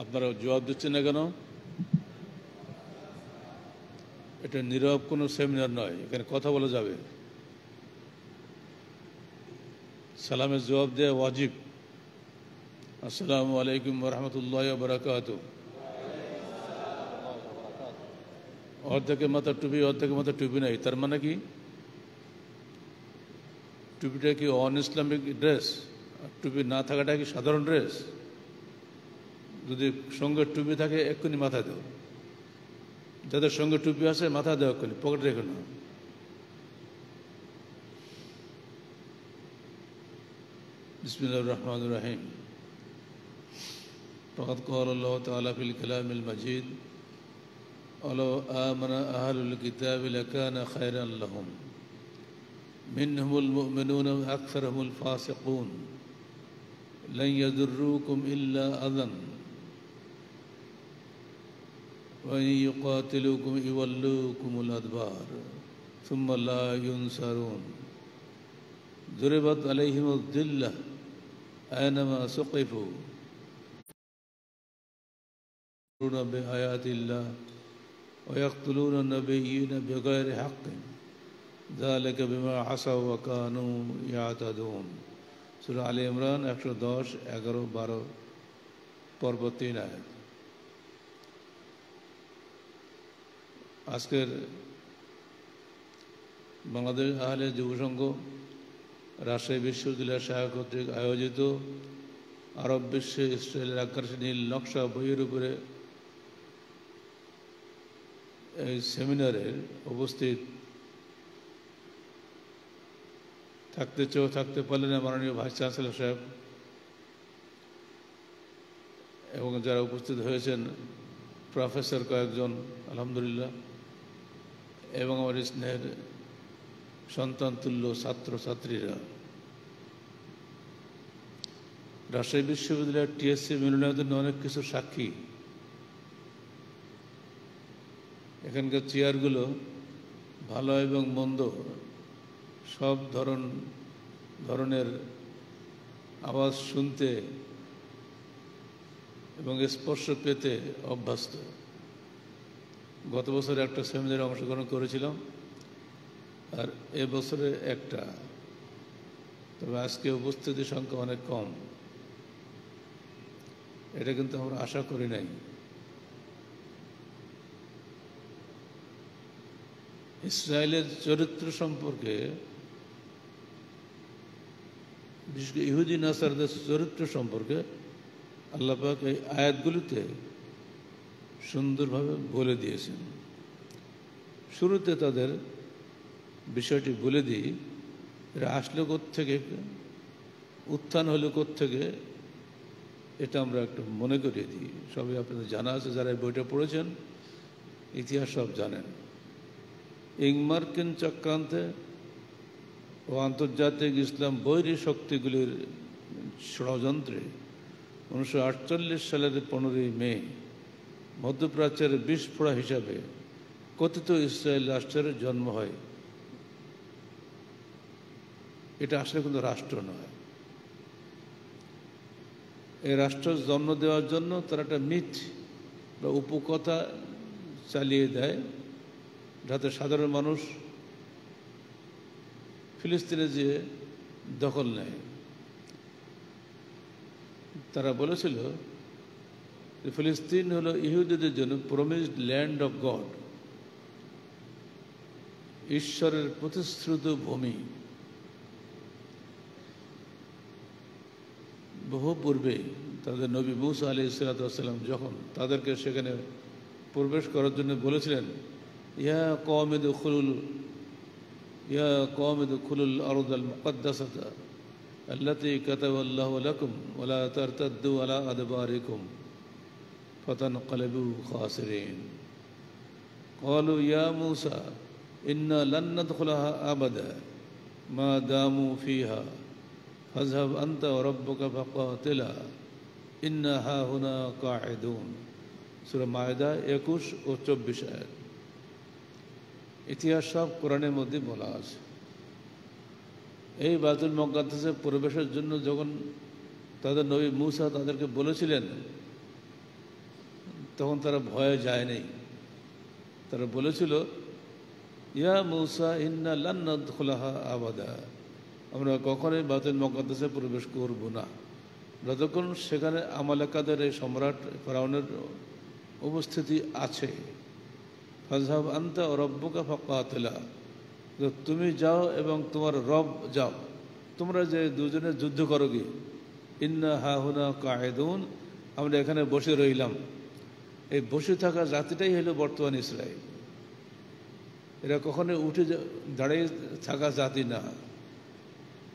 আপনারা জবাব দিচ্ছেন না কেন? এটা নীরব কোনো সেমিনার নয়, এখানে কথা বলা যাবে। সালামের জবাব দেওয়া ওয়াজিব। আসসালামু আলাইকুম ওয়া রাহমাতুল্লাহি ওয়া বারাকাতুহু। অর্ধেকের মাথা টুপি, অর্ধেকের মাথা টুপি নাই, তার মানে কি? টুপিটা কি অন ইসলামিক ড্রেস? টুপি না থাকাটা কি সাধারণ ড্রেস? যদি সঙ্গে টুপি থাকে এক্ষুনি মাথা দাও। যাদের সঙ্গে টুপি আছে মাথা দেওয়া এক্ষুনি, পকেটে রেখো না। বিসমিল্লাহির রহমানির রহিম। ফাকাদ ক্বালা আল্লাহু তাআলা ফিল কালামিল মাজিদ ওয়ালাউ আমানা আহলুল কিতাবি লাকানা খায়রান লাহুম মিনহুমুল মুমিনুনা ওয়া আকসারুহুমুল ফাসিকুন লান ইয়াদুররুকুম ইল্লা আযান وإن يقاتلوكم يولوكم الأدبار ثم لا ينصرون ضربت عليهم الذلة أينما ثقفوا يكفرون بآيات الله ويقتلون النبيين بغير حق ذلك بما عصوا وكانوا يعتدون সূরা আলে ইমরান 110, 11, 12 পর্ব 3 আয়াত। আজকের বাংলাদেশ আহলে যুবসংঘ রাজশাহী বিশ্ববিদ্যালয়ের শাখা কর্তৃক আয়োজিত আরব বিশ্বে ইসরায়েলের আকাশে নীল নকশা বইয়ের উপরে এই সেমিনারের উপস্থিত থাকতে চেয়েও থাকতে পারলেন না মাননীয় ভাইস চ্যান্সেলর সাহেব এবং যারা উপস্থিত হয়েছেন প্রফেসর কয়েকজন আলহামদুলিল্লাহ, এবং আমার স্নেহের সন্তান তুল্য ছাত্রছাত্রীরা। রাজশাহী বিশ্ববিদ্যালয়ের টিএসসি মিলনায়তন অনেক কিছু সাক্ষী। এখানকার চেয়ারগুলো ভালো এবং মন্দ সব ধরনের আওয়াজ শুনতে এবং স্পর্শ পেতে অভ্যস্ত। গত বছর একটা সেমিনারে অংশগ্রহণ করেছিলাম, আর এবছরে একটা, তবে আজকে উপস্থিতির সংখ্যা অনেক কম। এটা কিন্তু আমরা আশা করি নাই। ইসরায়েলের চরিত্র সম্পর্কে, বিশেষ করে ইহুদি নাসারদের চরিত্র সম্পর্কে আল্লাহ পাক এই আয়াতগুলিতে সুন্দরভাবে বলে দিয়েছেন। শুরুতে তাদের বিষয়টি বলে দিই, এরা আসলে কোত্থেকে, উত্থান হলো কোত্থেকে, এটা আমরা একটু মনে করিয়ে দিই। সবই আপনাদের জানা আছে, যারা এই বইটা পড়েছেন, ইতিহাস সব জানেন। ইংমার্কিন চক্রান্তে ও আন্তর্জাতিক ইসলাম বৈরী শক্তিগুলির ষড়যন্ত্রে 1948 সালের 15ই মে মধ্যপ্রাচ্যের বিস্ফোরা হিসাবে কথিত ইসরায়েল রাষ্ট্রের জন্ম হয়। এটা আসলে কিন্তু রাষ্ট্র নয়। এই রাষ্ট্র জন্ম দেওয়ার জন্য তারা একটা মিথ বা উপকথা চালিয়ে দেয়, যাতে সাধারণ মানুষ ফিলিস্তিনে যেয়ে দখল নেয়। তারা বলেছিল যে ফিলিস্তিন হলো ইহুদিদের জন্য প্রমিসড ল্যান্ড অফ গড, ঈশ্বরের প্রতিশ্রুত ভূমি। বহু পূর্বে তাদের নবী মূসা আলাইহিস সালাম যখন তাদেরকে সেখানে প্রবেশ করার জন্য বলেছিলেন, ইয়া কওমি দুখুলুল আরদাল মুকদ্দাসাতা আল্লাতী কাতাবাল্লাহু লাকুম ওয়া লা তারতাদ্দু আলা আদবারিকুম ফাতানকালিবু খাসিরিন। ক্বালু ইয়া মূসা ইন্না লান নাদখুলাহা আবাদা মা দামু ফিহা ফাযহাব আনতা ওয়া রাব্বুকা ফাকাতিলা ইন্না হাহুনা কাঈদুন। সূরা মায়দা 21 ও 24 আয়াত। ইতিহাস সব কোরআনের মধ্যে বলা আছে। এই বাইতুল মুকাদ্দাসে প্রবেশের জন্য যখন তাদের নবী মূসা তাদেরকে বলেছিলেন তখন তারা ভয়ে যায়নি। তারা বলেছিল, ইয়া মূসা ইন্না লান নাদখুলাহা আবাদা, আমরা কখনোই বাইতুল মুকাদ্দাসে প্রবেশ করব না যতক্ষণ সেখানে আমালেকাদের এই সম্রাট ফিরআউনের উপস্থিতি আছে। ফাযহাব আনতা ওয়া রাব্বুকা ফাকাতিলা, তুমি যাও এবং তোমার রব যাও, তোমরা যে দুজনে যুদ্ধ করো গিয়ে। ইন্না হাহুনা কাঈদুন, আমরা এখানে বসে রইলাম। এই বসে থাকা জাতিটাই হলো বর্তমান ইসরায়েল। এরা কখনো উঠে দাঁড়িয়ে থাকা জাতি না।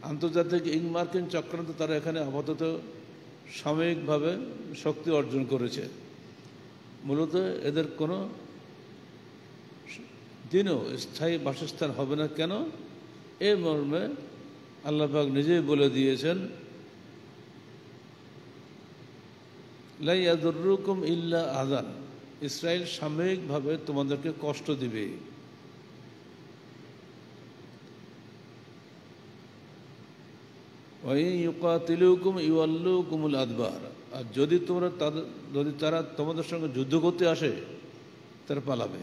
আন্তর্জাতিক মার্কিন চক্রান্ত তারা এখানে আপাতত সাময়িকভাবে শক্তি অর্জন করেছে। মূলত এদের কোনো দিনও স্থায়ী বাসস্থান হবে না। কেন? এই মর্মে আল্লাহ পাক নিজেই বলে দিয়েছেন, লা ইয়াদুররুকুম ইল্লা আযান, ইসরায়েল সাময়িকভাবে তোমাদেরকে কষ্ট দিবে। ওয়া ইন ইউকাতিলুকুম ইউওয়াল্লুকুমুল আদবার, আর যদি তারা তোমাদের সঙ্গে যুদ্ধ করতে আসে তারা পালাবে।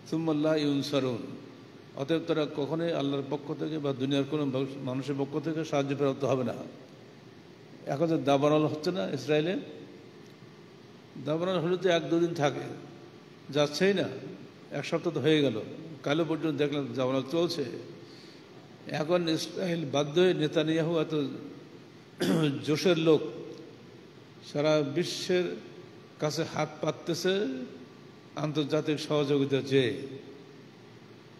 সুম্মা লা ইউনসারুন, অতএব তারা কখনোই আল্লাহর পক্ষ থেকে বা দুনিয়ার কোনো মানুষের পক্ষ থেকে সাহায্য প্রাপ্ত হবে না। এখন যে দাবানল হচ্ছে না ইসরায়েলে, দাবানল হলে তো 1-2 দিন থাকে, যাচ্ছেই না। 1 সপ্তাহ তো হয়ে গেল, কালও পর্যন্ত দেখলাম দাবানল চলছে। এখন ইসরায়েল বাধ্য হয়ে নেতানিয়াহু এত জোশের লোক, সারা বিশ্বের কাছে হাত পাততেছে আন্তর্জাতিক সহযোগিতা চেয়ে।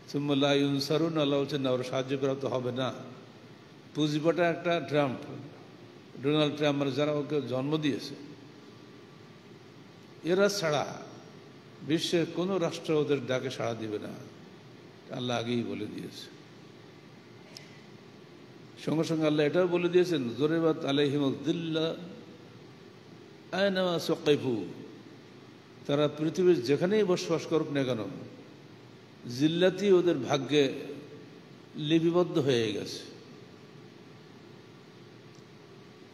সুম্মা লা ইউনসারুন, আল্লাহ বলছেন না, ওরা সাহায্য প্রাপ্ত হবে না। পুঁজিবাটা একটা ট্রাম্প, ডোনাল্ড ট্রাম্প, মানে যারা ওকে জন্ম দিয়েছে, এরা ছাড়া বিশ্বের কোনো রাষ্ট্র ওদের ডাকে সাড়া দিবে না, আল্লাহ আগেই বলে দিয়েছে। সঙ্গে সঙ্গে আল্লাহ এটাও বলে দিয়েছেন, যুরিবাত আলাইহিমুয যিল্লা আইনামা সুকিফু, তারা পৃথিবীর যেখানেই বসবাস করুক না কেন, জিল্লাতি ওদের ভাগ্যে লিপিবদ্ধ হয়ে গেছে।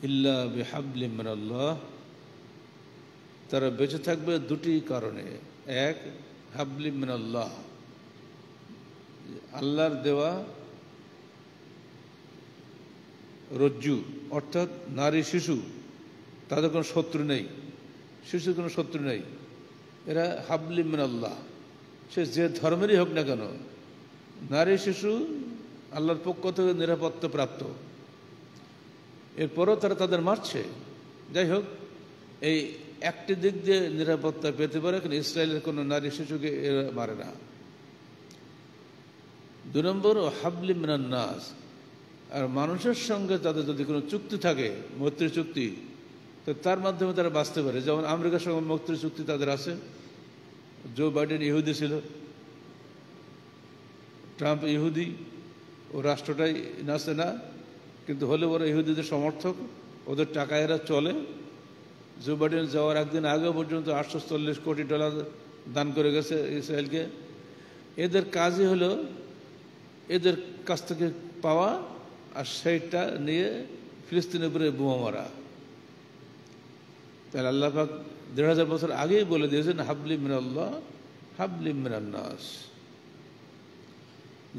ইল্লা বিহাবলিম মিনাল্লাহ, তারা বেঁচে থাকবে 2টি কারণে। এক, হাবলিম মিনাল্লাহ, আল্লাহর দেওয়া রজ্জু, অর্থাৎ নারী শিশু, তাদের কোনো শত্রু নেই, শিশুর কোনো শত্রু নেই। এরা হাবলিম মিনাল্লাহ, সে যে ধর্মেরই হোক না কেন, নারী শিশু আল্লাহর পক্ষ থেকে নিরাপত্তা প্রাপ্ত। এরপরও তারা তাদের মারছে। যাই হোক, এই একটি দিক দিয়ে নিরাপত্তা পেতে পারে, কিন্তু ইসরায়েলের কোনো নারী শিশুকে এরা মারে না। 2 নম্বর, হাবলিম মিনান নাস, আর মানুষের সঙ্গে তাদের যদি কোনো চুক্তি থাকে, মৈত্রী চুক্তি, তো তার মাধ্যমে তারা বাঁচতে পারে। যেমন আমেরিকার সঙ্গে মৈত্রী চুক্তি তাদের আছে। জো বাইডেন ইহুদি ছিল, ট্রাম্প ইহুদি, ও রাষ্ট্রটাই নাচে না, কিন্তু হলে ওরা ইহুদিদের সমর্থক, ওদের টাকা এরা চলে। জো বাইডেন যাওয়ার একদিন আগে পর্যন্ত $840 কোটি দান করে গেছে ইসরায়েলকে। এদের কাজই হলো এদের কাছ থেকে পাওয়া, আর সেইটা নিয়ে ফিলিস্তিনের উপরে বোমা মারা। তাহলে আল্লাহ পাক 1,500 বছর আগেই বলে দিয়েছেন, হাবলিম মিনাল্লাহ হাবলিম মিনান নাস,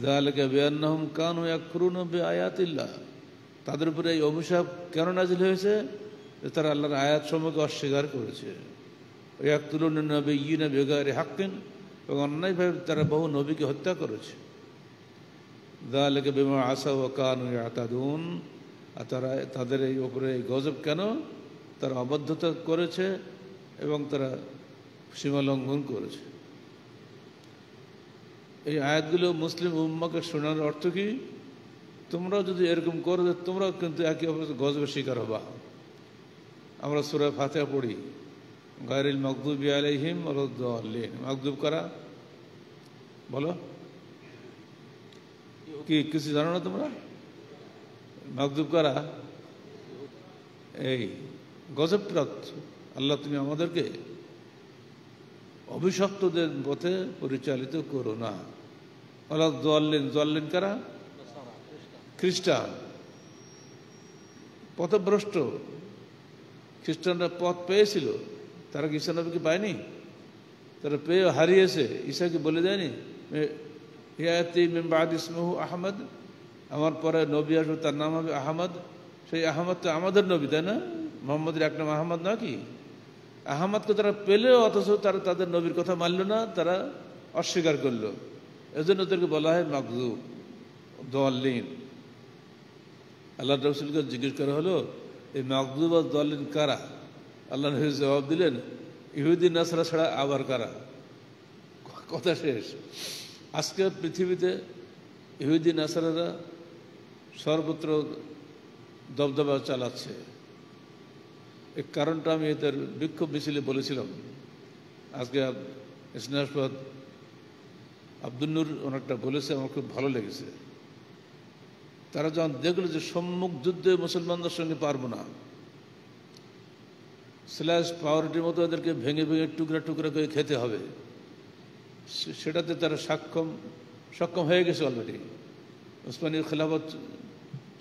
যালিকা বিআন্নাহুম কানু ইয়াকফুরুনা বিআয়াতিল্লাহ। তাদের উপরে এই অভিশাপ কেন নাজিল হয়েছে? তারা আল্লাহর আয়াত সমূহকে অস্বীকার করেছে। ইয়াকতুলুনা নাবিয়্যিনা বিগাইরি হাক্কিন, এবং অন্যায়ভাবে তারা বহু নবীকে হত্যা করেছে। যালিকা বিমা আসাউ ওয়া কানু ইয়াতাদুন, আর তারা তাদের এই উপরে এই গজব কেন? তারা অবাধ্যতা করেছে এবং তারা সীমা লঙ্ঘন করেছে। এই আয়াতগুলো মুসলিম উম্মাকে শোনার অর্থ কি? তোমরাও যদি এরকম করো, তোমরাও কিন্তু একে অপরের গজবের শিকার হবা। আমরা সূরা ফাতিহা পড়ি, গায়রিল মাগদুবি আলাইহিম ওয়ালাদ-দাল্লিন। মাগদুব কারা বলো? কি কিছু জানো না তোমরা? মাগদুব কারা? এই গজবপ্রাপ্ত। আল্লাহ তুমি আমাদেরকে অভিশপ্তদের পথে পরিচালিত করো না। ওয়ালাদ-দাল্লিন, দাল্লিন কারা? খ্রিস্টান, পথভ্রষ্ট। খ্রিস্টানরা পথ পেয়েছিল, তারা কি ঈসা নবীকে পায়নি? তারা পেয়ে হারিয়েছে। ঈসাকে বলে দেয়নি ইয়াতি মিন বাদি ইসমুহু আহমদ, আমার পরে নবী আসবে তার নাম হবে আহমদ। সেই আহমদ তো আমাদের নবী, তাই না? মোহাম্মদের এক নাম আহমদ না কি? আহমদকে তারা পেলেও অথচ তারা তাদের নবীর কথা মানল না, তারা অস্বীকার করলো। এজন্য তাদেরকে বলা হয় মাগযুব, দাল্লিন। আল্লাহ রাসূলকে জিজ্ঞেস করা হলো এই মাগযুব আর দাল্লিন কারা? আল্লাহ নবী জবাব দিলেন ইহুদি নাসারা ছাড়া আবার কারা? কথা শেষ। আজকে পৃথিবীতে ইহুদি নাসারারা সর্বত্র দবদবা চালাচ্ছে। এই কারণটা আমি এদের বিক্ষোভ মিছিলে বলেছিলাম। আজকে স্নেহাস্পদ আব্দুল নূর অনেকটা বলেছে, আমার খুব ভালো লেগেছে। তারা যখন দেখলো যে সম্মুখ যুদ্ধে মুসলমানদের সঙ্গে পারবো না, স্ল্যাশ পাউরুটির মতো এদেরকে ভেঙে ভেঙে টুকরা টুকরা করে খেতে হবে, সেটাতে তারা সক্ষম হয়ে গেছে অলরেডি। ওসমানী খেলাফত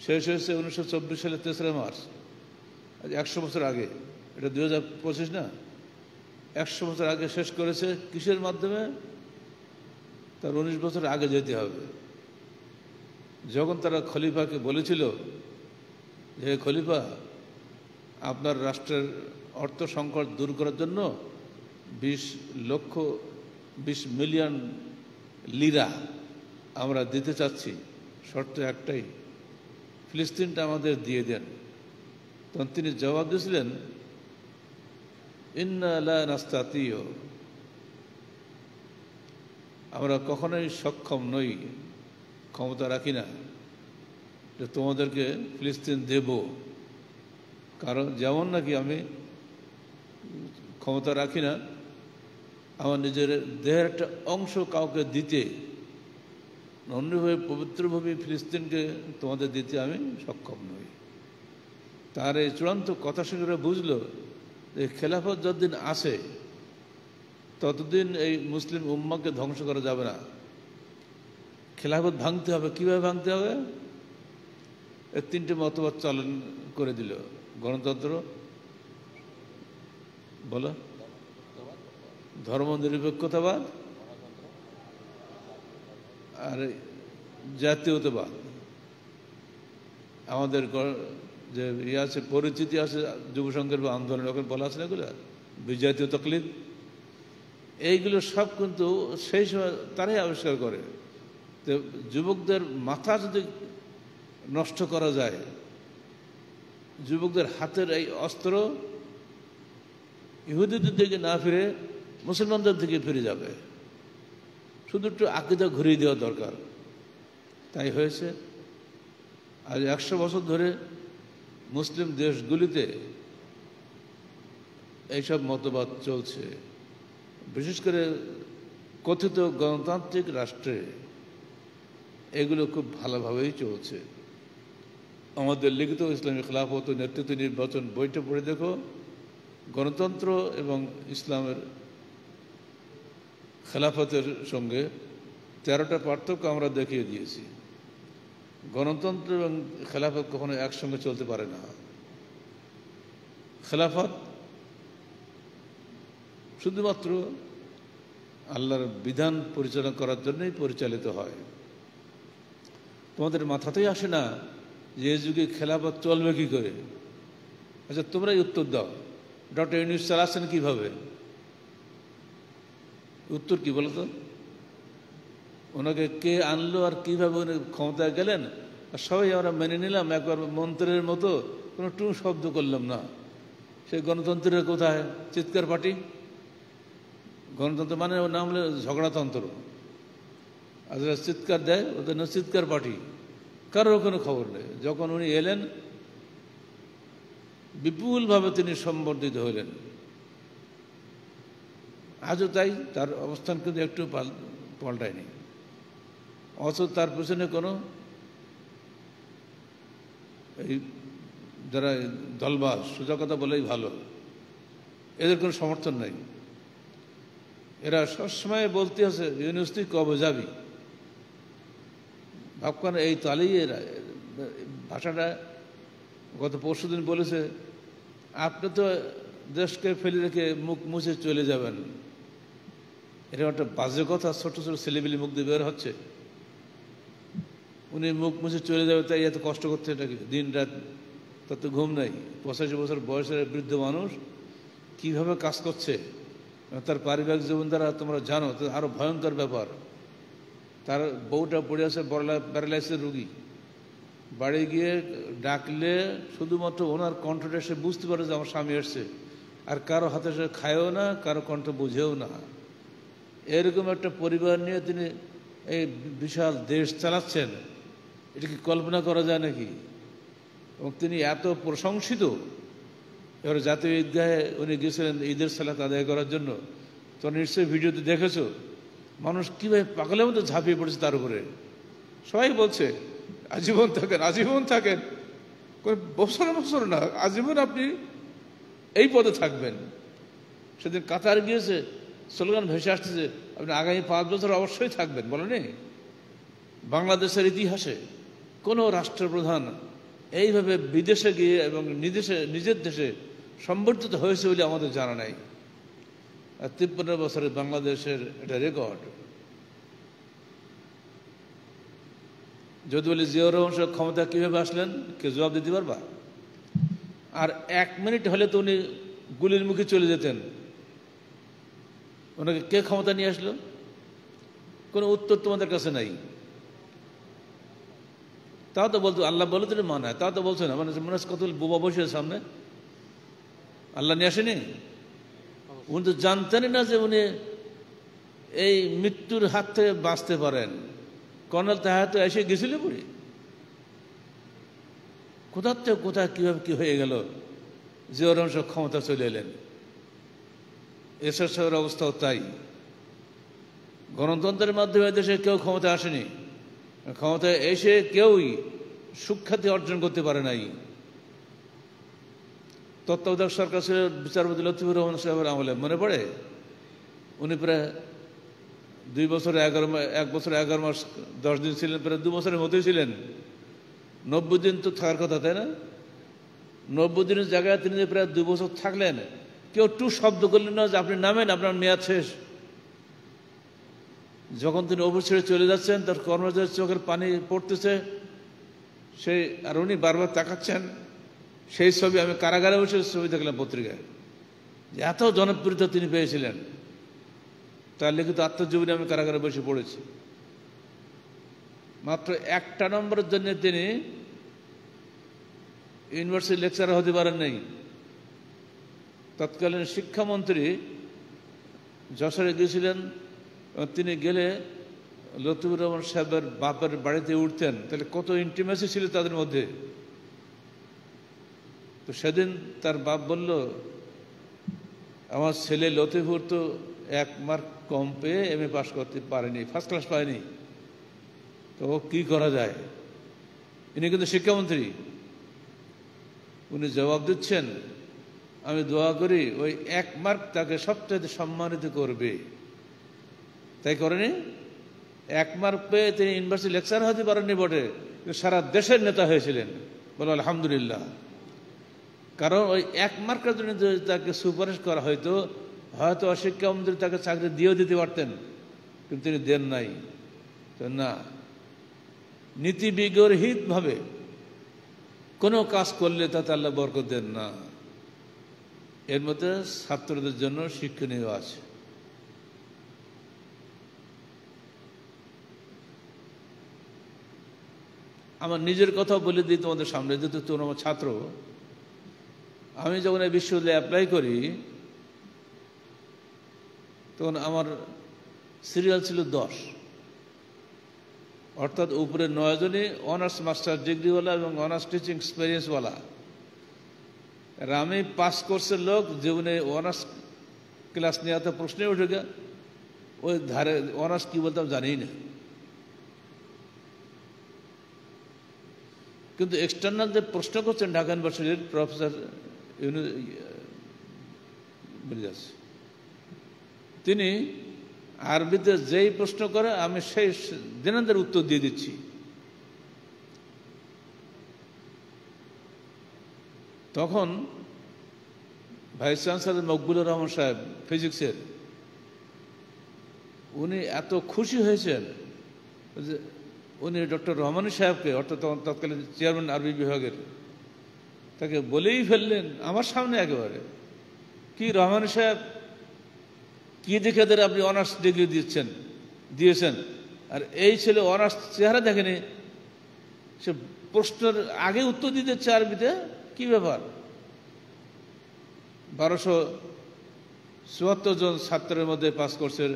শেষ হয়েছে 1924 সালের 3রা মার্চ, 100 বছর আগে। এটা 2025 না, 100 বছর আগে শেষ করেছে। কিসের মাধ্যমে? তার 19 বছর আগে যেতে হবে। যখন তারা খলিফাকে বলেছিল যে খলিফা, আপনার রাষ্ট্রের অর্থ সংকট দূর করার জন্য 20 মিলিয়ন লিরা আমরা দিতে চাচ্ছি, শর্ত একটাই, ফিলিস্তিনটা আমাদের দিয়ে দেন। তখন তিনি জবাব দিয়েছিলেন ইন্না লা নাস্তাতিউ, আমরা কখনোই সক্ষম নই, ক্ষমতা রাখি না যে তোমাদেরকে ফিলিস্তিন দেব। কারণ যেমন নাকি আমি ক্ষমতা রাখি না আমার নিজের দেহের একটা অংশ কাউকে দিতে, অন্যভাবে পবিত্রভাবে ফিলিস্তিনকে তোমাদের দিতে আমি সক্ষম নই। তার এই চূড়ান্ত কথা শুনে বুঝলো যে খেলাফত যতদিন আসে ততদিন এই মুসলিম উম্মাকে ধ্বংস করা যাবে না। খেলাফত ভাঙতে হবে। কিভাবে ভাঙতে হবে? এর 3টে মতবাদ চলন করে দিল। গণতন্ত্র, বলো, ধর্মনিরপেক্ষতাবাদ আর জাতীয়তাবাদ। আমাদের যে আছে পরিচিতি আছে যুবসংঘের বা আন্দোলন ওখানে বলা আছে না, এগুলো বিজাতীয় তকলিদ, এইগুলো সব কিন্তু সেই সময় তারাই আবিষ্কার করে। তো যুবকদের মাথা যদি নষ্ট করা যায়, যুবকদের হাতের এই অস্ত্র ইহুদিদের দিকে না ফিরে মুসলমানদের দিকে ফিরে যাবে। শুধু একটু আকীদা ঘুরিয়ে দেওয়া দরকার। তাই হয়েছে। আজ 100 বছর ধরে মুসলিম দেশগুলিতে এইসব মতবাদ চলছে। বিশেষ করে কথিত গণতান্ত্রিক রাষ্ট্রে এগুলো খুব ভালোভাবেই চলছে। আমাদের লিখিত ইসলামী খেলাফত ও নেতৃত্ব নির্বাচন বইটা পড়ে দেখো, গণতন্ত্র এবং ইসলামের খেলাফতের সঙ্গে 13টা পার্থক্য আমরা দেখিয়ে দিয়েছি। গণতন্ত্র এবং খেলাফত কখনো একসঙ্গে চলতে পারে না। খেলাফত শুধুমাত্র আল্লাহর বিধান পরিচালনা করার জন্যই পরিচালিত হয়। তোমাদের মাথাতেই আসে না যে এই যুগে খেলাফত চলবে কি করে। আচ্ছা, তোমরাই উত্তর দাও, ডক্টর ইউনূস চালাচ্ছেন কিভাবে? উত্তর কি বলতো? ওনাকে কে আনলো আর কিভাবে উনি ক্ষমতায় গেলেন, আর সবাই আমরা মেনে নিলাম একবার মন্ত্রের মতো, কোনো টু শব্দ করলাম না। সেই গণতন্ত্রের কোথায় চিৎকার পার্টি? গণতন্ত্র মানে নাম হলো ঝগড়াতন্ত্র। আর যারা চিৎকার দেয় ওদের না চিৎকার পার্টি, কারোর কোনো খবর নেই। যখন উনি এলেন বিপুলভাবে তিনি সম্বর্ধিত হলেন। আজও তাই, তার অবস্থান কিন্তু একটু পাল্টায়নি। অথচ তার পেছনে কোনো এই যারা দলবাজ, সোজা কথা বলেই ভালো, এদের কোনো সমর্থন নেই। এরা সবসময় বলতে আছে ইউনূস তুই কবে যাবি। ভাবখানে এই তালেই এরা ভাষাটা গত পরশুদিন বলেছে, আপনি তো দেশকে ফেলে রেখে মুখ মুছে চলে যাবেন, এটা একটা বাজে কথা। ছোট ছোট ছেলেপিলে মুখ দিয়ে বের হচ্ছে, উনি মুখ মুছে চলে যাবে, তাই এত কষ্ট করতে, এটা কি দিন রাত, তার তো ঘুম নাই। 85 বছর বয়সের বৃদ্ধ মানুষ কিভাবে কাজ করছে, তার পারিবারিক জীবন দ্বারা তোমরা জানো, তো আরো ভয়ঙ্কর ব্যাপার। তার বউটা পড়ে আছে প্যারালাইসিসের রুগী, বাড়ি গিয়ে ডাকলে শুধুমাত্র ওনার কণ্ঠটা সে বুঝতে পারে যে আমার স্বামী এসছে, আর কারো হাতে সে খায়ও না, কারো কণ্ঠ বুঝেও না। এরকম একটা পরিবার নিয়ে তিনি এই বিশাল দেশ চালাচ্ছেন, এটা কি কল্পনা করা যায় নাকি? এবং তিনি এত প্রশংসিত। এবার জাতীয় ঈদগাহে উনি গেছিলেন ঈদের সালাত আদায় করার জন্য, তোমরা নিশ্চয়ই ভিডিওতে দেখেছো, মানুষ কীভাবে পাগলের মতো ঝাঁপিয়ে পড়েছে তার উপরে। সবাই বলছে আজীবন থাকেন, আজীবন থাকেন, বছর বছর না, আজীবন আপনি এই পদে থাকবেন। সেদিন কাতার গিয়েছে, স্লোগান ভেসে আসতেছে, আপনি আগামী 5 বছর অবশ্যই থাকবেন। বলেনি বাংলাদেশের ইতিহাসে কোনো রাষ্ট্রপ্রধান এইভাবে বিদেশে গিয়ে এবং নিজের দেশে সম্বর্ধিত হয়েছে বলে আমাদের জানা নাই। আর 53 বছরের বাংলাদেশের এটা রেকর্ড। যদি বলি জিয়াউর রহমান সাহেব ক্ষমতা কীভাবে আসলেন, কে জবাব দিতে পারবা? আর 1 মিনিট হলে তো উনি গুলির মুখে চলে যেতেন। ওনাকে কে ক্ষমতা নিয়ে আসলো? কোনো উত্তর তোমাদের কাছে নাই। তাও তো বলতো আল্লাহ বলে তো মনে হয়, তাও তো বলছে না, মানে মনে হচ্ছে কত বোবা বসে সামনে, আল্লাহ নিয়ে আসেনি। উনি তো জানতেনই না যে উনি এই মৃত্যুর হাত থেকে বাঁচতে পারেন। কর্নেল তাহার তো এসে গেছিল বুড়ি, কোথার থেকে কোথায় কীভাবে কী হয়ে গেল, জিয়াউর রহমান সাহেব ক্ষমতা চলে এলেন। এরশাদ সাহেবের অবস্থাও তাই। গণতন্ত্রের মাধ্যমে দেশে কেউ ক্ষমতা আসেনি, ক্ষমতায় এসে কেউই সুখ্যাতি অর্জন করতে পারে নাই। তত্ত্বাবধায়ক সরকার ছিল বিচারপতি লতিফুর রহমান সাহেবের আমলে, মনে পড়ে? উনি প্রায় 1 বছর 11 মাস 10 দিন ছিলেন, প্রায় 2 বছরের মতোই ছিলেন। 90 দিন তো থাকার কথা, তাই না? 90 দিনের জায়গায় তিনি যে প্রায় 2 বছর থাকলেন, কেউ টু শব্দ করলেন না যে আপনি নামেন, আপনার মেয়াদ শেষ। যখন তিনি অফিস ছেড়ে চলে যাচ্ছেন, তার কর্মচারীর চোখের পানি পড়তেছে, সেই আর উনি বারবার তাকাচ্ছেন। সেই ছবি আমি কারাগারে বসে ছবি দেখলাম পত্রিকায়, যে এত জনপ্রিয়তা তিনি পেয়েছিলেন। তার লিখিত আত্মজীবনী আমি কারাগারে বসে পড়েছি। মাত্র 1টা নম্বরের জন্য তিনি ইউনিভার্সিটি লেকচারার হতে পারেন নাই। তৎকালীন শিক্ষামন্ত্রী যশোরে গিয়েছিলেন, তিনি গেলে লতিফুর রহমান সাহেবের বাপের বাড়িতে উঠতেন, তাহলে কত ইন্টিমেসি ছিল তাদের মধ্যে। তো সেদিন তার বাপ বলল, আমার ছেলে লতিফুর তো 1 মার্ক কম পেয়ে MA পাস করতে পারেনি, ফার্স্ট ক্লাস পায়নি, তো কি করা যায়? ইনি কিন্তু শিক্ষামন্ত্রী। উনি জবাব দিচ্ছেন, আমি দোয়া করি ওই 1 মার্ক তাকে সবচেয়ে সম্মানিত করবে। তাই করেনি। 1 মার্ক পেয়ে তিনি ইউনিভার্সিটি লেকচার হতে পারেননি বটে, সারা দেশের নেতা হয়েছিলেন। বলো আলহামদুলিল্লাহ। কারণ ওই 1 মার্কের জন্য যদি তাকে সুপারিশ করা হয়তো, হয়তো শিক্ষামন্ত্রী তাকে চাকরি দিয়েও দিতে পারতেন, কিন্তু তিনি দেন নাই। তো না, নীতিবিগরহিত ভাবে কোনো কাজ করলে তাতে আল্লাহ বরকত দেন না। এর মধ্যে ছাত্রদের জন্য শিক্ষণীয় আছে। আমার নিজের কথা বলে দিই তোমাদের সামনে, যেহেতু তোমরা আমার ছাত্র। আমি যখন এই বিশ্ববিদ্যালয়ে অ্যাপ্লাই করি, তখন আমার সিরিয়াল ছিল 10, অর্থাৎ উপরে 9 জনই অনার্স মাস্টার ডিগ্রিওয়ালা এবং অনার্স টিচিং এক্সপিরিয়েন্সওয়ালা। আর আমি পাস কোর্সের লোক, জীবনে অনার্স ক্লাস নিয়ে এত প্রশ্নে উঠে গে, ওই ধারে অনার্স কি বলতাম জানি না। কিন্তু এক্সটার্নাল যে প্রশ্ন করছেন ঢাকা ইউনিভার্সিটির প্রফেসর তিনি আরবিতে যেই প্রশ্ন করে আমি সেই দিনান্তের উত্তর দিয়ে দিচ্ছি। তখন ভাইস চ্যান্সেলর মকবুলুর রহমান সাহেব ফিজিক্সের, উনি এত খুশি হয়েছেন যে উনি ডক্টর রহমানী সাহেবকে, অর্থাৎ তৎকালীন চেয়ারম্যান আরবি বিভাগের, তাকে বলেই ফেললেন আমার সামনে একেবারে, কি রহমানী সাহেব, কি দেখে এদের আপনি অনার্স ডিগ্রি দিয়েছেন, আর এই ছেলে অনার্স চেহারা দেখেনি, সে প্রশ্নের আগে উত্তর দিতে দিচ্ছে আরবিতে, কি ব্যাপার? 1274 জন ছাত্রের মধ্যে পাস কোর্সের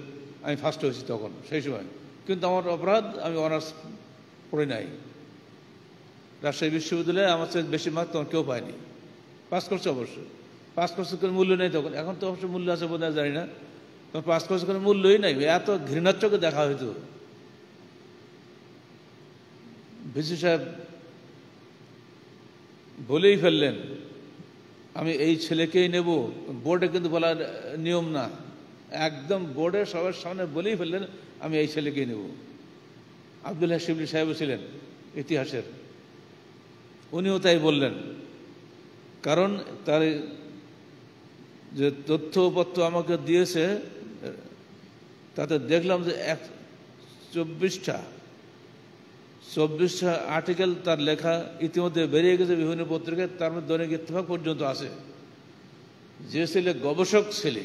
আমি ফার্স্ট হয়েছি তখন, সেই সময়। কিন্তু আমার অপরাধ, আমি অনার্স পড়ি নাই। রাজশাহী বিশ্ববিদ্যালয়ে আমার চেয়ে বেশি মার্ক তখন কেউ পায়নি। পাস করছে অবশ্যই, পাস করছে কোনো মূল্য নেই তখন, এখন তো অবশ্যই মূল্য আছে বোধ হয় জানি না, তখন পাস করছে কোনো মূল্যই নাই, এত ঘৃণার চোখে দেখা হইতো। ভিসি সাহেব বলেই ফেললেন আমি এই ছেলেকেই নেব। বোর্ডে কিন্তু বলার নিয়ম না, একদম বোর্ডে সবার সামনে বলেই ফেললেন আমি এই ছেলেকেই নেব। আব্দুল্লাহ শিবলি সাহেবও ছিলেন ইতিহাসের, উনিও তাই বললেন। কারণ তার যে তথ্যপত্র আমাকে দিয়েছে তাতে দেখলাম যে 24টা আর্টিকেল তার লেখা ইতিমধ্যে বেরিয়ে গেছে বিভিন্ন পত্রিকায়, তার মধ্যে দৈনিক ইত্তেফাক পর্যন্ত আছে। যে ছেলে গবেষক ছেলে,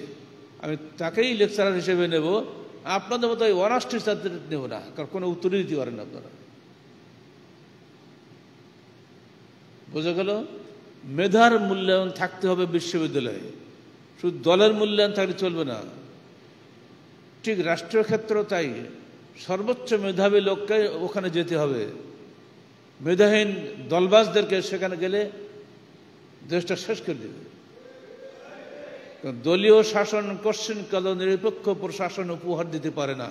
আমি তাকেই লেকচারার হিসেবে নেব, আপনাদের মতো ওই অনার্স টিচারদের নেব না, কারণ কোনো উত্তরই দিতে পারেন না আপনারা। বোঝা গেল, মেধার মূল্যায়ন থাকতে হবে বিশ্ববিদ্যালয়ে, শুধু দলের মূল্যায়ন থাকলে চলবে না। ঠিক রাষ্ট্রীয় ক্ষেত্রেও তাই, সর্বোচ্চ মেধাবী লোককে ওখানে যেতে হবে। মেধাহীন দলবাজদেরকে সেখানে গেলে দেশটা শেষ করে দেবে। দলীয় শাসন কোশ্চিনকাল নিরপেক্ষ প্রশাসন উপহার দিতে পারে না।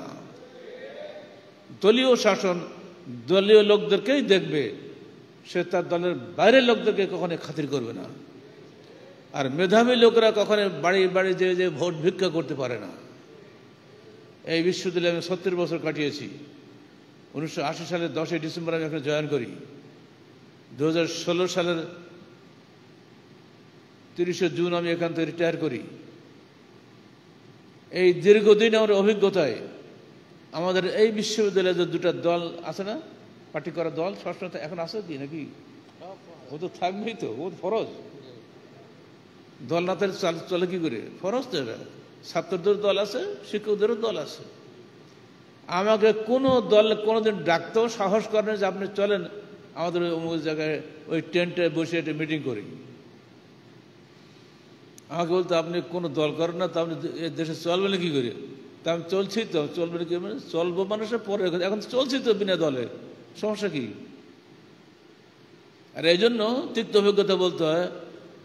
দলীয় শাসন দলীয় লোকদেরকেই দেখবে, সে তার দলের বাইরের লোকদেরকে কখনো খাতির করবে না। আর মেধাবী লোকরা কখনো বাড়ি বাড়ি যে ভোট ভিক্ষা করতে পারে না। এই বিশ্ববিদ্যালয়ে আমি 70 বছর কাটিয়েছি। 1980 সালের 10ই ডিসেম্বর আমি এখানে জয়েন করি। 2016 সালের 30শে জুন আমি এখান থেকে রিটায়ার করি। এই দীর্ঘদিন আমার অভিজ্ঞতায় আমাদের এই বিশ্ববিদ্যালয়ে যে দুটা দল আছে না, পার্টি করা দল, সবসময় এখন আছে কি নাকি? ও তো থাকবেই, তো ও ফরজ। দল না তাহলে চলে কি করে? ফরজ তো এটা। ছাত্রদের দল আছে, শিক্ষকদেরও দল আছে। আমাকে কোনো দল কোনোদিন ডাকতেও সাহস করেন যে আপনি চলেন আমাদের অমুক জায়গায় ওই টেন্টে বসে একটা মিটিং করি। আমাকে বলতো আপনি কোনো দল করেন না, তা আপনি দেশে চলবেন কি করে? তা আমি চলছি তো, চলবেন কি মানে? চলবো মানুষের পরে, এখন চলছি তো বিনা দলে, সমস্যা কি? আর এই জন্য তিক্ত অভিজ্ঞতা বলতে হয়,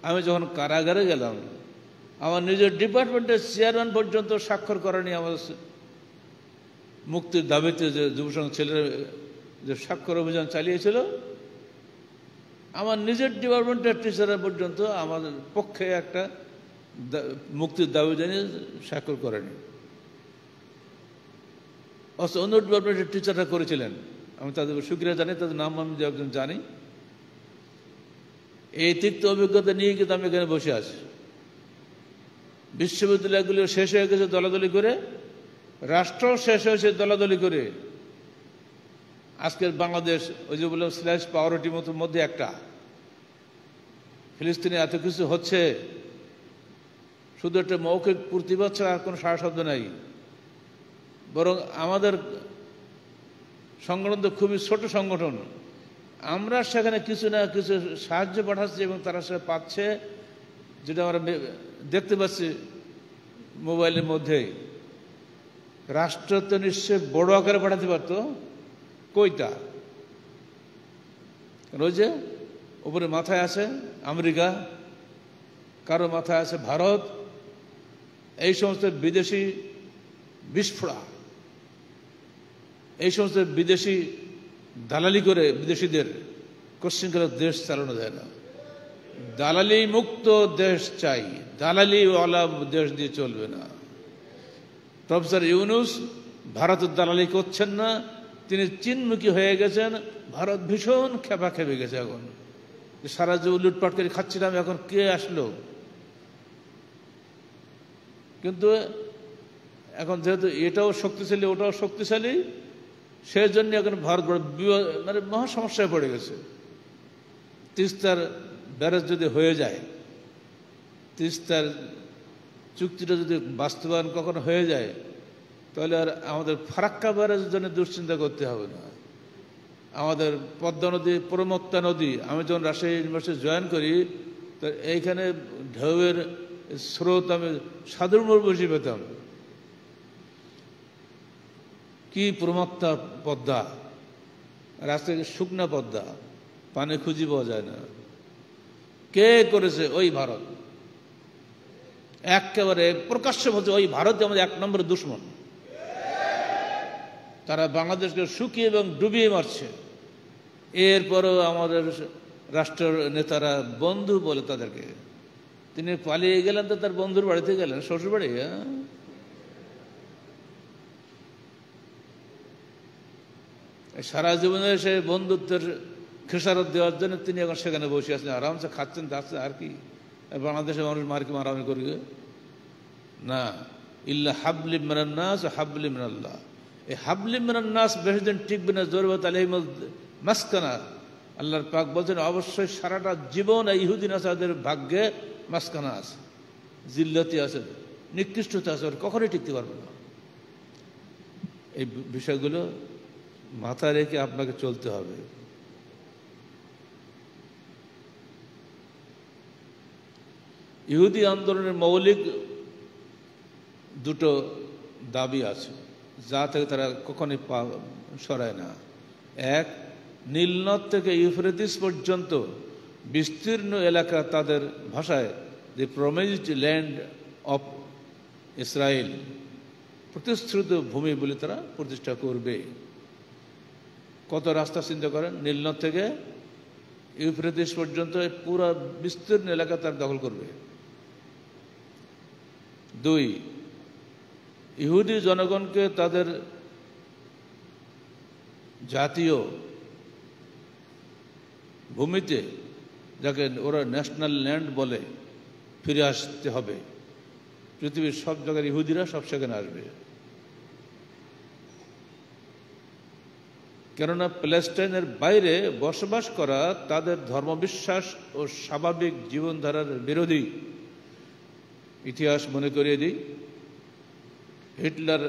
আমি যখন কারাগারে গেলাম, আমার নিজের ডিপার্টমেন্টের চেয়ারম্যান পর্যন্ত স্বাক্ষর করেনি আমার মুক্তির দাবিতে। যে যুবসংঘ ছেলেরা যে স্বাক্ষর অভিযান চালিয়েছিল, আমার নিজের ডিপার্টমেন্টের টিচাররা পর্যন্ত আমাদের পক্ষে একটা মুক্তির দাবি জানিয়ে স্বাক্ষর করেনি। অথচ অন্য ডিপার্টমেন্টের টিচাররা করেছিলেন। আমি তাদের সুক্রিয়া জানি, তাদের নাম আমি একজন জানি। এই তিক্ত অভিজ্ঞতা নিয়ে কিন্তু আমি এখানে বসে আছি। বিশ্ববিদ্যালয়গুলো শেষ হয়ে গেছে দলাদলি করে, রাষ্ট্র শেষ হয়েছে দলাদলি করে। আজকের বাংলাদেশ ওই যে বললাম স্ল্যাশ পাওয়ারিটির মধ্যে একটা। ফিলিস্তিনে এত কিছু হচ্ছে, শুধু একটা মৌখিক প্রতিবাদ ছাড়া আর কোনো সারা শব্দ নাই। বরং আমাদের সংগঠন তো খুবই ছোট সংগঠন, আমরা সেখানে কিছু না কিছু সাহায্য পাঠাচ্ছি এবং তারা সে পাচ্ছে, যেটা আমরা দেখতে পাচ্ছি মোবাইলের মধ্যে। রাষ্ট্র তো নিশ্চয় বড় আকারে পাঠাতে পারত, কইটা? ওই যে উপরে মাথায় আছে আমেরিকা, কারো মাথায় আছে ভারত, এই সমস্ত বিদেশি বিস্ফোরা, এই সমস্ত বিদেশি দালালি করে বিদেশিদের কোশ্চিনকালে দেশ চালানো যায় না। দালালি মুক্ত দেশ চাই, দালালিওয়ালা দেশ দিয়ে চলবে না। প্রফেসর ইউনূস ভারতের দালালি করছেন না, তিনি চীনমুখী হয়ে গেছেন। ভারত ভীষণ খেপে গেছে এখন, সারা যে লুটপাট করে খাচ্ছিলাম, এখন কে আসলো? কিন্তু এখন যেহেতু এটাও শক্তিশালী ওটাও শক্তিশালী, সেই জন্য এখন ভারত মানে মহা সমস্যায় পড়ে গেছে। তিস্তার ব্যারেজ যদি হয়ে যায়, তিস্তার চুক্তিটা যদি বাস্তবায়ন কখনো হয়ে যায়, তাহলে আর আমাদের ফারাক্কা ব্যারেজের জন্য দুশ্চিন্তা করতে হবে না। আমাদের পদ্মা নদী, প্রমত্তা নদী, আমি যখন রাজশাহী ইউনিভার্সিটি জয়েন করি, তো এইখানে ঢেউয়ের স্রোত আমি সাধারণ বসে পেতাম। কি প্রমত্তা পদ্মা, রাস্তায় শুকনা পদ্মা, পানি খুঁজি পাওয়া যায় না। কে করেছে? ওই ভারত। একেবারে প্রকাশ্যে বলছে ওই ভারত আমাদের 1 নম্বর দুশ্মন। তারা বাংলাদেশকে শুকিয়ে এবং ডুবিয়ে মারছে। এরপরও আমাদের রাষ্ট্র নেতারা বন্ধু বলে তাদেরকে। তিনি পালিয়ে গেলেন তো তার বন্ধুর বাড়িতে গেলেন, শ্বশুর বাড়ি। সারা জীবনে সে বন্ধুত্বের খেসারত দেওয়ার জন্য তিনি এখন সেখানে বসে আছেন, আরামসে খাচ্ছেন যাচ্ছেন। আর কি বাংলাদেশের মানুষ মারকি মারামারি করবে না। ইল্লা হাবলি মিনান নাস হাবলি মিনাল্লাহ। এই হাবলি মিনান নাস বেশি দিন টিকবে না। জরুরত আলাইহিম মাসকানা। আল্লাহর পাক বলছেন অবশ্যই সারাটা জীবন এই ইহুদি নাসারদের ভাগ্যে মাসকানা আছে, জিল্লতি আছে, নিকৃষ্টতা আছে, কখনোই টিকতে পারবে না। এই বিষয়গুলো মাথায় রেখে আপনাকে চলতে হবে। ইহুদি আন্দোলনের মৌলিক দুটো দাবি আছে, যা থেকে তারা কখনোই সরায় না। এক, নীলনদ থেকে ইউফ্রেটিস পর্যন্ত বিস্তীর্ণ এলাকা তাদের ভাষায় দি প্রমিসড ল্যান্ড অফ ইসরায়েল, প্রতিশ্রুত ভূমি বলে তারা প্রতিষ্ঠা করবে। কত রাস্তা চিন্তা করেন, নীলনদ থেকে ইউফ্রেটিস পর্যন্ত পুরো বিস্তীর্ণ এলাকা তারা দখল করবে। 2, ইহুদি জনগণকে তাদের জাতীয় ভূমিতে, যাকে ওরা ন্যাশনাল ল্যান্ড বলে, ফিরে আসতে হবে। পৃথিবীর সব জায়গার ইহুদিরা সব সেখানে আসবে। কেননা প্যালেস্টাইনের বাইরে বসবাস করা তাদের ধর্মবিশ্বাস ও স্বাভাবিক জীবনধারার বিরোধী। ইতিহাস মনে করিয়ে দিই, হিটলার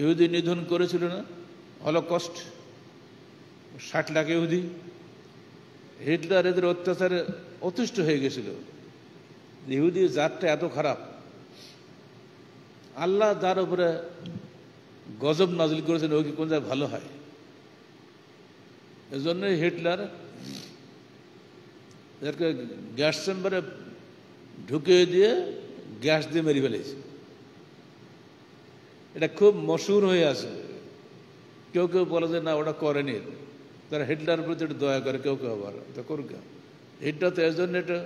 ইহুদি নিধন করেছিল না, হলোকস্ট, 60 লাখ ইহুদি। হিটলার এদের অত্যাচারে অতিষ্ঠ হয়ে গেছিল। ইহুদি জাতটা এত খারাপ, আল্লাহ যার উপরে গজব নাজিল করেছেন ও কি কোন জায়গায় ভালো হয়? এজন্যই হিটলার এদেরকে গ্যাস চেম্বারে ঢুকিয়ে দিয়ে গ্যাস দিয়ে মেরে ফেলেছে। এটা খুব মশহুর হয়ে আছে। কেউ কেউ বলে যে না ওটা করেনি, তারা হিটলার প্রতি একটু দয়া করে, কেউ কেউ আবার তা করুক। হিটলার তো এর জন্য এটা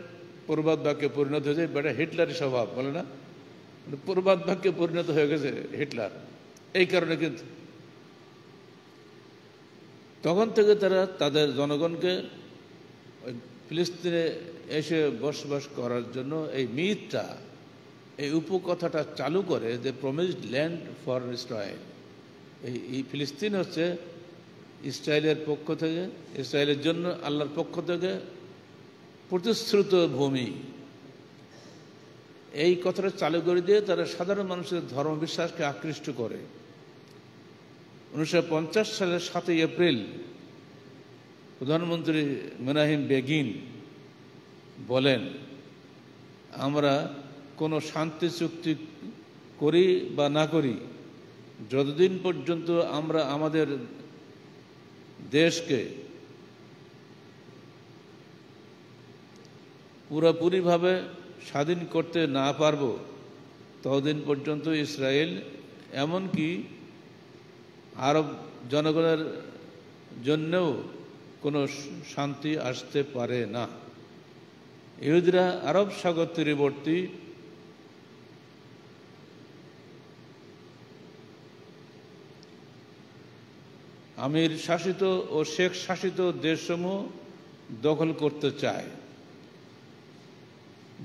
প্রবাদ বাক্যে পরিণত হয়েছে। বেটা হিটলারই স্বভাব, বলে না, প্রবাদ বাক্যে পরিণত হয়ে গেছে হিটলার। এই কারণে কিন্তু তখন থেকে তারা তাদের জনগণকে ফিলিস্তিনে এসে বসবাস করার জন্য এই মিথটা, এই উপকথাটা চালু করে, যে প্রমিসড ল্যান্ড ফর ইসরায়েল। এই ফিলিস্তিন হচ্ছে ইসরায়েলের পক্ষ থেকে, ইসরায়েলের জন্য আল্লাহর পক্ষ থেকে প্রতিশ্রুত ভূমি। এই কথাটা চালু করে দিয়ে তারা সাধারণ মানুষের ধর্মবিশ্বাসকে আকৃষ্ট করে। 1950 সালের 7 এপ্রিল প্রধানমন্ত্রী মেনাহিম বেগিন বলেন, আমরা কোনো শান্তি চুক্তি করি বা না করি, যতদিন পর্যন্ত আমরা আমাদের দেশকে পুরোপুরিভাবে স্বাধীন করতে না পারব, ততদিন পর্যন্ত ইসরায়েল, এমনকি আরব জনগণের জন্যও কোনো শান্তি আসতে পারে না। ইহুদিরা আরব সাগর তীরবর্তী আমির শাসিত ও শেখ শাসিত দেশসমূহ দখল করতে চায়।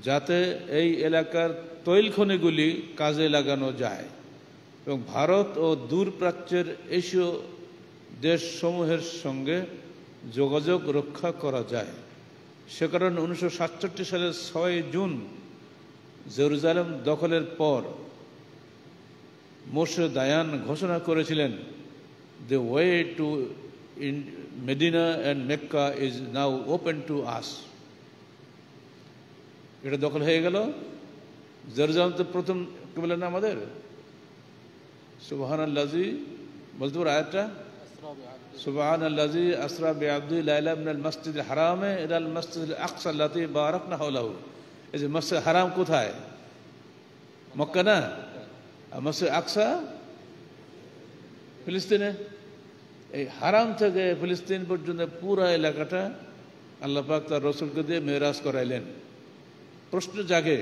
যাতে এই এলাকার তৈল খনিগুলি কাজে লাগানো যায় এবং ভারত ও দূরপ্রাচ্যের এশীয় দেশসমূহের সঙ্গে যোগাযোগ রক্ষা করা যায়। সে কারণে 1967 সালের 6 জুন জেরুজালেম দখলের পর মোশে দায়ান ঘোষণা করেছিলেন, the way to Medina and Mecca is now open to us. এটা দখল হয়ে গেল। জেরুজালেম তো প্রথম কি বলেন আমাদের সুবহানাল্লাযী, বলতে পারো আয়াতটা? সুবহানাল্লাযী আসরা বিআবদিহি লাইলাম মিনাল মাসজিদিল হারামে ইলাল মাসজিদিল আকসা আল্লাযী বারাকনা হাওলাহু। এই যে মসজিদ হারাম কোথায়? মক্কা না? আর মসজিদ আকসা ফিলিস্তিনে। এই হারাম থেকে ফিলিস্তিন পর্যন্ত পুরো এলাকাটা আল্লাহ পাক তার রসুলকে দিয়ে মেরাজ করাইলেন। প্রশ্ন জাগে,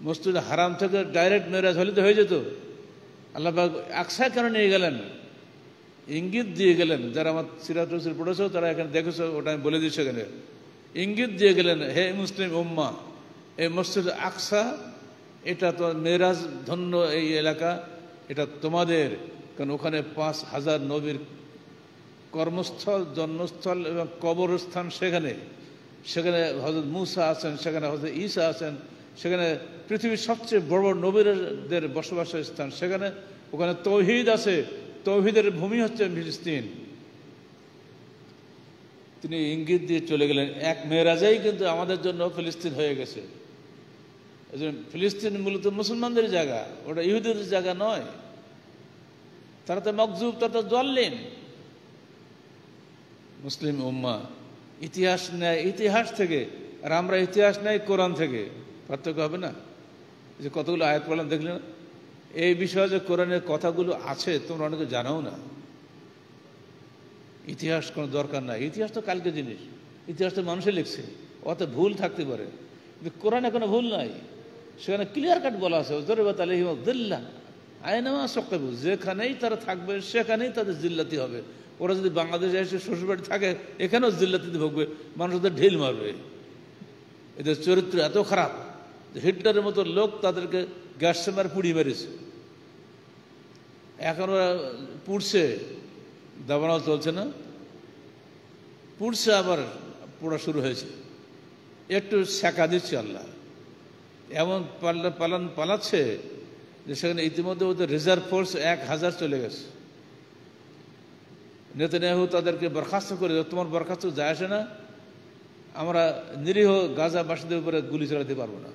মসজিদ হারাম থেকে ডাইরেক্ট মেরাজ হলে তো হয়ে যেত, আল্লাহ পাক আকসা কেন নিয়ে গেলেন? ইঙ্গিত দিয়ে গেলেন। যারা আমার সিরাত রসুল পড়েছো তারা এখানে দেখেছো, ওটা আমি বলে দিচ্ছি এখানে। ইঙ্গিত দিয়ে গেলেন, হে মুসলিম উম্মাহ, এই মসজিদ আকসা এটা তো মেরাজ ধন্য এই এলাকা, এটা তোমাদের। কারণ ওখানে 5000 নবীর কর্মস্থল, জন্মস্থল এবং কবরস্থান। সেখানে সেখানে হযরত মূসা আছেন, সেখানে হযরত ঈসা আছেন, সেখানে পৃথিবীর সবচেয়ে বড় বড় নবীদের বসবাসের স্থান। সেখানে ওখানে তৌহিদ আছে, তৌহিদের ভূমি হচ্ছে ফিলিস্তিন। তিনি ইঙ্গিত দিয়ে চলে গেলেন। এক মেরাজেই কিন্তু আমাদের জন্য ফিলিস্তিন হয়ে গেছে। ফিলিস্তিন মূলত মুসলমানদের জায়গা, ওটা ইহুদিদের জায়গা নয়। তারা তো মকজুব, তারা তো জাল্লিম। মুসলিম উম্মাহ ইতিহাস নেয় ইতিহাস থেকে, আর আমরা ইতিহাস নেই কোরআন থেকে। পার্থক্য হবে না? যে কতগুলো আয়াত পড়লাম দেখলে না? এই বিষয়ে যে কোরআনের কথাগুলো আছে তোমরা অনেকে জানাও না। ইতিহাস কোনো দরকার নাই, ইতিহাস তো কালকে জিনিস, ইতিহাস তো মানুষে লিখছে, অত ভুল থাকতে পারে, কিন্তু কোরআনে কোনো ভুল নাই। সেখানে ক্লিয়ার কাট বলা আছে, জরিবাত আলাইহিম যিল্লাহ আইনামা সাকাবু, যেখানেই তারা থাকবে সেখানেই তাদের জিল্লাতি হবে। ওরা যদি বাংলাদেশে এসে শ্বশুরবাড়ি থাকে, এখানেও জিল্লাতিতে ভুগবে, মানুষ ওদের ঢিল মারবে। এদের চরিত্র এত খারাপ যে হিটলারের মতো লোক তাদেরকে গ্যাস চেম্বার পুড়িয়ে মেরেছে। এখন ওরা পুড়ছে, দাবানল চলছে না, পুড়ছে, আবার পোড়া শুরু হয়েছে। একটু শেখা দিচ্ছে আল্লাহ, এমন পালাচ্ছে যে সেখানে ইতিমধ্যে ওদের রিজার্ভ ফোর্স 1000 চলে গেছে। নেতানিয়াহু তাদেরকে বরখাস্ত করে, তোমার বরখাস্ত যায় আসে না, আমরা নিরীহ গাজাবাসীদের উপরে গুলি চালাতে পারবো না।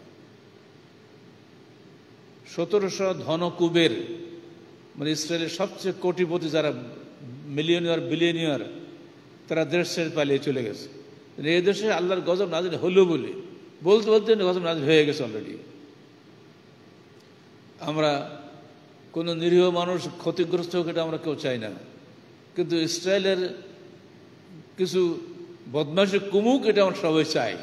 1700 ধনকুবের, মানে ইসরায়েলের সবচেয়ে কোটিপতি যারা মিলিয়নিয়ার বিলিয়নিয়ার, তারা দেশ ছেড়ে পালিয়ে চলে গেছে। এই দেশে আল্লাহর গজব নাজিল হলো বলে বলতে বলতে গজব নাজিল হয়ে গেছে অলরেডি। আমরা কোনো নিরীহ মানুষ ক্ষতিগ্রস্ত হোক, এটা আমরা কেউ চাই না। কিন্তু ইসরায়েলের কিছু বদমাশি কুমুক, এটা আমরা সবাই চাই।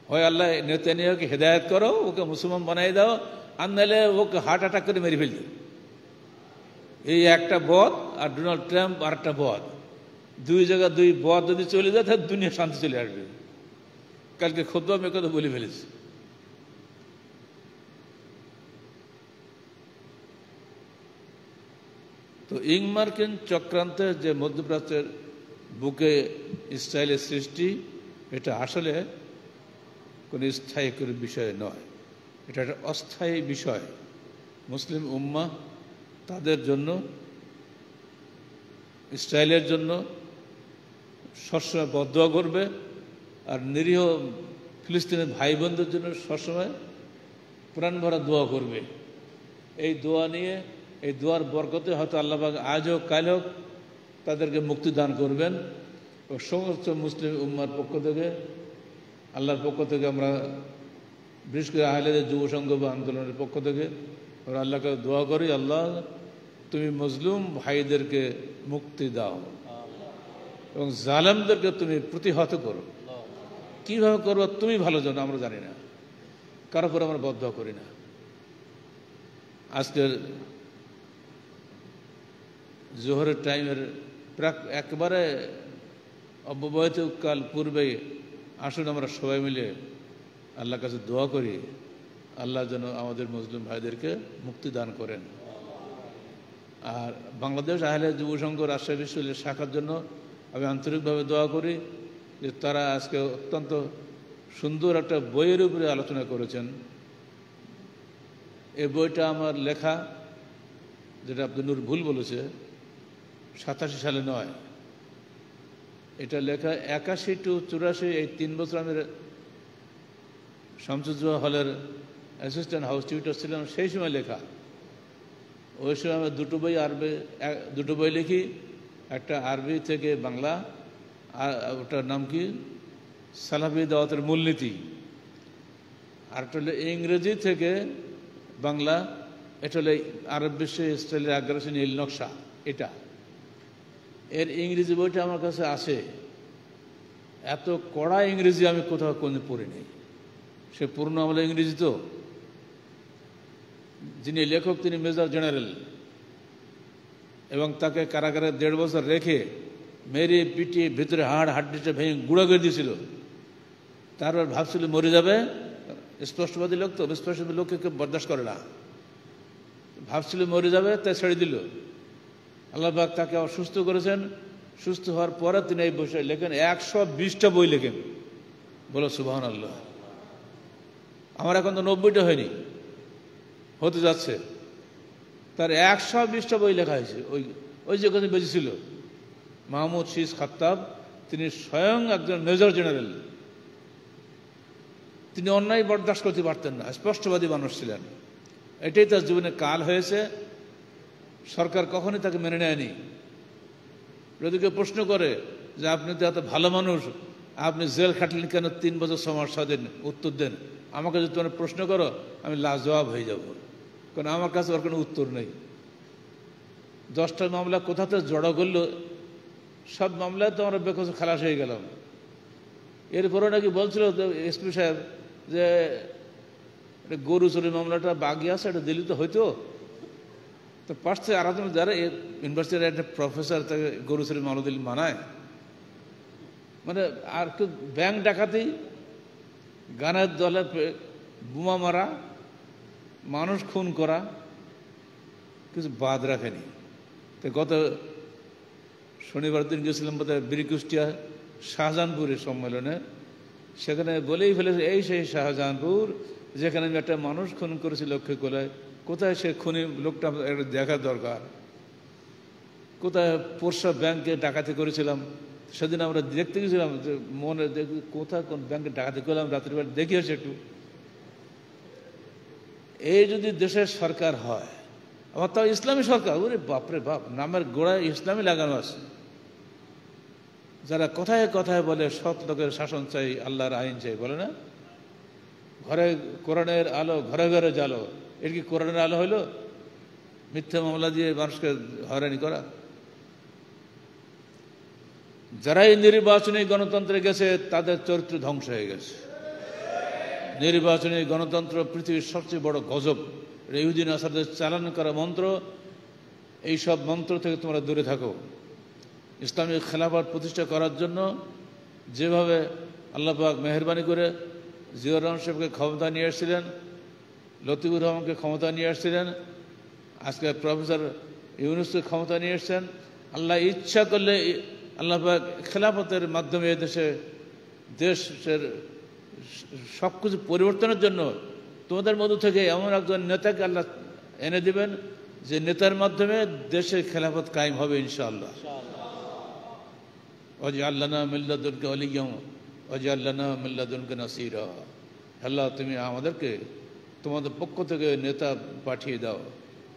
হয় আল্লাহ নেতানিয়াহুকে হেদায়েত করো, ওকে মুসলমান বানাই দাও, আর নাহলে ওকে হার্ট অ্যাটাক করে মেরে ফেলতে। এই একটা বদ, আর ডোনাল্ড ট্রাম্প আর একটা বদ, দুই জায়গায় দুই বদ যদি চলে যায় তাহলে দুনিয়া শান্তি চলে আসবে। কালকে খুতবা আমি কথা বলে ফেলেছি। তো ইংমার্কিন চক্রান্তে যে মধ্যপ্রাচ্যের বুকে ইসরায়েলের সৃষ্টি, এটা আসলে কোনো স্থায়ী কোনো বিষয় নয়, এটা একটা অস্থায়ী বিষয়। মুসলিম উম্মাহ তাদের জন্য, ইসরায়েলের জন্য সবসময় বদদোয়া করবে, আর নিরীহ ফিলিস্তিনের ভাই বোনদের জন্য সবসময় প্রাণ ভরা দোয়া করবে। এই দোয়া নিয়ে, এই দোয়ার বরকতে হয়তো আল্লাহ পাক আজ হোক কাল হোক তাদেরকে মুক্তি দান করবেন। ও সমস্ত মুসলিম উম্মার পক্ষ থেকে, আল্লাহর পক্ষ থেকে আমরা, বিশেষ করে আহলেদের যুব সংঘ বা আন্দোলনের পক্ষ থেকে আমরা আল্লাহকে দোয়া করি, আল্লাহ তুমি মজলুম ভাইদেরকে মুক্তি দাও এবং জালেমদেরকে তুমি প্রতিহত করো। কীভাবে করবো তুমি ভালো জানো, আমরা জানি না, কারো উপর আমরা বদদোয়া করি না। আজকের জোহরের টাইমের একেবারে অব্যবহিত কাল পূর্বে আসুন আমরা সবাই মিলে আল্লাহর কাছে দোয়া করি আল্লাহ যেন আমাদের মুসলিম ভাইদেরকে মুক্তি দান করেন। আর বাংলাদেশ আহলে যুব সংঘ রাজশাহী বিশ্ববিদ্যালয়ের শাখার জন্য আমি আন্তরিকভাবে দোয়া করি যে তারা আজকে অত্যন্ত সুন্দর একটা বইয়ের উপরে আলোচনা করেছেন। এই বইটা আমার লেখা, যেটা আব্দুল নূর ভুল বলেছে, 87 সালে নয়, এটা লেখা 81 to 84, এই 3 বছর আমি শামসুজ্জোহা হলের অ্যাসিস্ট্যান্ট হাউস টিউটর ছিলাম, সেই সময় লেখা। ওই সময় আমি দুটো বই লিখি, একটা আরবি থেকে বাংলা, আর ওটার নাম কি সালাফি দাওয়াতের মূলনীতি, আর একটা হলো ইংরেজি থেকে বাংলা, এটা হলো আরব বিশ্বে ইসরায়েলের আগ্রাসী নীল নকশা। এটা এর ইংরেজি বইটা আমার কাছে আছে। এত কড়া ইংরেজি আমি কোথাও কোনো পড়িনি। সে পূর্ণ আমলে ইংরেজি তো। যিনি লেখক তিনি মেজর জেনারেল, এবং তাকে কারাগারে 1.5 বছর রেখে মেরে পিটিয়ে ভিতরে হাড্ডিটা ভেঙে গুঁড়া করে দিয়েছিল। তারপর ভাবছিল মরে যাবে, স্পষ্টবাদী লোক তো, স্পষ্টবাদী লোককে কেউ বরদাস্ত করে না, ভাবছিল মরে যাবে, তাই ছেড়ে দিল। আল্লাহ পাক তাকে অসুস্থ করেছেন। সুস্থ হওয়ার পরে তিনি এই বসে লেখেন, 120টা বই লেখেন। বলো সুবহানাল্লাহ। আমার এখন তো 90টা হয়নি, হতে যাচ্ছে। তার 120টা বই লেখা হয়েছে। ওই যে কথা বেঁচেছিল মাহমুদ শীষ খাত্তাব, তিনি স্বয়ং একজন মেজর জেনারেল। তিনি অন্যায় বরদাস্ত করতে পারতেন না, স্পষ্টবাদী মানুষ ছিলেন। এটাই তার জীবনে কাল হয়েছে। সরকার কখনই তাকে মেনে নেয়নি। যদি কেউ প্রশ্ন করে যে আপনি তো এত ভালো মানুষ, আপনি জেল খাটলেন কেন 3 বছর 6 মাস 6 দিন, উত্তর দেন। আমাকে যদি তোমরা প্রশ্ন করো আমি লাজবাব হয়ে যাব, কারণ আমার কাছে ওর কোনো উত্তর নেই। 10টা মামলা কোথাতে জড়ো করলো, সব মামলায় তো আমরা বেকস খালাস হয়ে গেলাম। এরপরে নাকি বলছিল এসপি সাহেব যে গরু চুরি মামলাটা বাগি আছে, এটা দিল্লি তো হইতো। তো পাশে আর যারা ইউনিভার্সিটির একটা প্রফেসর, তাকে গরু চুরি মামলা দিল্লি মানায়? মানে আর কেউ ব্যাংক ডাকাতি, গানের দলে বোমা মারা, মানুষ খুন করা, কিছু বাদ রাখেনি। তো গত শনিবার দিন গেছিলাম বোধহয় বীরকুষ্টিয়া শাহজাহানপুরের সম্মেলনে, সেখানে বলেই ফেলেছে এই সেই শাহজাহানপুর যেখানে আমি একটা মানুষ খুন করেছি লক্ষ্য করে। কোথায় সে খুনি লোকটা একটা দেখার দরকার। কোথায় পোর্সা ব্যাংকে ডাকাতি করেছিলাম, সেদিন আমরা দেখতে গেছিলাম, যে মনে দেখি কোথায় কোন ব্যাংকে ডাকাতি করলাম, রাত্রিবেলা দেখি আসে একটু। এই যদি দেশের সরকার হয়, আবার তাও ইসলামী সরকার, ওরে বাপরে বাপ, নামের গোড়ায় ইসলামী লাগানো আছে। যারা কথায় কথায় বলে সৎ লোকের শাসন চাই, আল্লাহর আইন চাই, বলে না? ঘরে কোরআনের আলো, ঘরে ঘরে জালো। এর কি কোরআনের আলো হইল? মিথ্যা মামলা দিয়ে মানুষকে হয়রানি করা। যারাই নির্বাচনী গণতন্ত্রে গেছে তাদের চরিত্র ধ্বংস হয়ে গেছে। নির্বাচনী গণতন্ত্র পৃথিবীর সবচেয়ে বড় গজব। ইহুদিন আসাদের চালান করা মন্ত্র। এইসব মন্ত্র থেকে তোমরা দূরে থাকো। ইসলামী খেলাফত প্রতিষ্ঠা করার জন্য যেভাবে আল্লাহ পাক মেহেরবানি করে জিয়াউর রহমান সাহেবকে ক্ষমতা নিয়ে এসেছিলেন, লতিফুর রহমানকে ক্ষমতা নিয়ে এসেছিলেন, আজকে প্রফেসর ইউনূসকে ক্ষমতা নিয়ে এসছেন। আল্লাহ ইচ্ছা করলে আল্লাহ পাক খেলাফতের মাধ্যমে দেশের সব কিছু পরিবর্তনের জন্য তোমাদের মধ্য থেকে এমন একজন নেতাকে আল্লাহ এনে দিবেন, যে নেতার মাধ্যমে দেশের খেলাফত কায়েম হবে ইনশাআল্লাহ। ওয়াজআল লানা মিন লাদুনকা ওয়ালিয়্যান ওয়াজআল লানা মিন লাদুনকা নাসীরা। আল্লাহ তুমি আমাদেরকে তোমাদের পক্ষ থেকে নেতা পাঠিয়ে দাও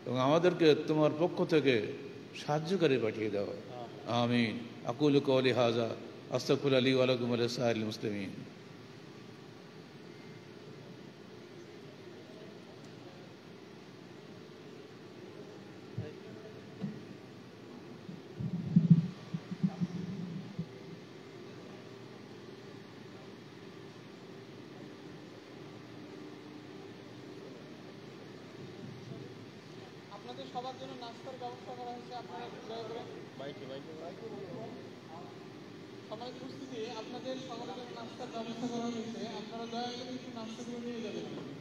এবং আমাদেরকে তোমার পক্ষ থেকে সাহায্যকারী পাঠিয়ে দাও। আমিন। আকুলু কওলি হাযা আস্তাগফিরুল্লাহ লি ওয়া লাকুম ওয়া লিসাইরিল মুসলিমিন। সবার জন্য নাস্তার ব্যবস্থা করা হয়েছে, আপনারা দয়া করে বাইকে সম্মানিত উপস্থিতি, আপনাদের সকলের নাস্তার ব্যবস্থা করা হয়েছে, আপনারা দয়া করে একটু নাস্তাগুলো নিয়ে যাবেন।